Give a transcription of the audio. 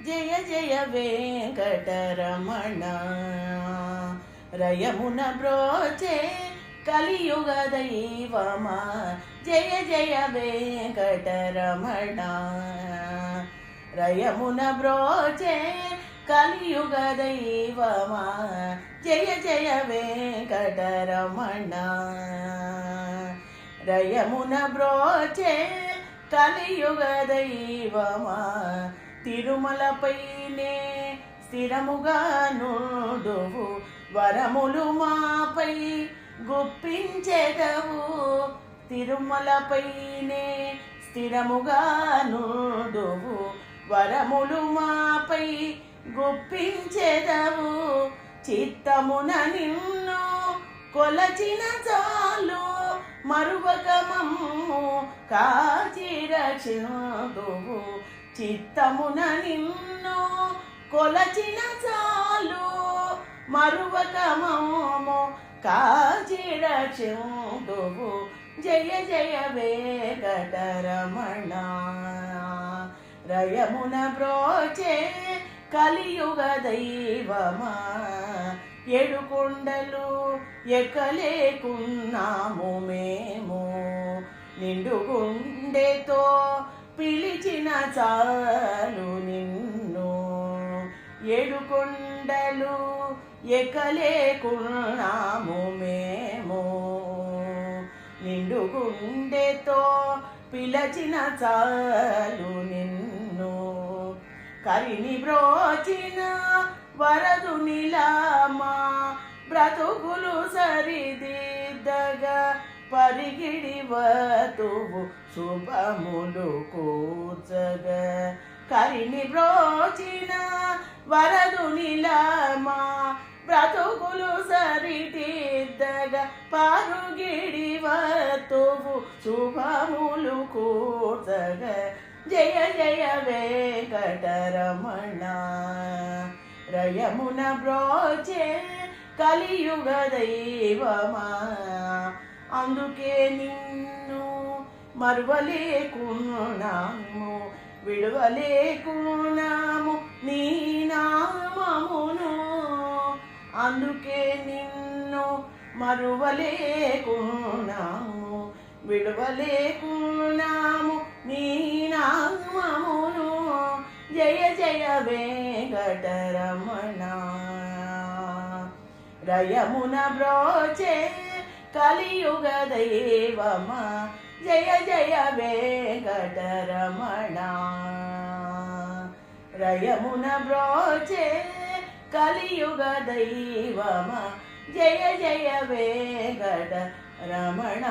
జయ జయ వెంకటరమణ రయమున బ్రోచే కలియుగ దైవమా జయ జయ వెంకటరమణ రయమున బ్రోచే కలియుగ దైవమా జయ జయ వెంకటరమణ రయమున బ్రోచే కలియుగ దైవమా తిరుమలపైనే స్థిరముగా నుండువు వరములు మాపై గుప్పించెదవు తిరుమలపైనే స్థిరముగా నుండువు వరములు మాపై గుప్పించెదవు చిత్తమున నిన్ను కొలచిన చాలు మరువక మమ్ము కాచి రక్షిందువు చిత్తమున నిన్ను కొలచిన చాలు మరువక మమ్ము కాచి రక్షిందువు జయ జయ వెంకటరమణ రయమున బ్రోచే కలియుగ దైవమా ఏడుకొండలు ఎక్కలేకున్నాము మేము నిండు గుండెతో పిలిచిన చాలు నిన్ను ఏడుకొండలు ఎక్కలేకున్నాము మేము నిండు గుండెతో పిలిచిన చాలు నిన్ను కరిని బ్రోచిన వరదునిలామా బ్రతుకులు సరిదిద్దగా పరిగిడి వతువు శుభములు కూర్చగా కరిని బ్రోచిన వరదునిలామా బ్రతుకులు సరిదిద్దగా పరుగిడి వతువు శుభములు కూర్చగా జయ జయ వెంకటరమణ రయమున బ్రోచే కలియుగ దైవమా అందుకే నిన్ను మరువలేకున్నాము విడువలేకున్నాము నీ నామమును అందుకే నిన్ను మరువలేకున్నాము విడువలేకున్నాము నీ నామమును జయ జయ వెంకటరమణ రయమున బ్రోచే కలియుగ దైవమా జయ జయ వెంకటరమణ రయమున బ్రోచే కలియుగ దైవమా జయ జయ వెంకటరమణ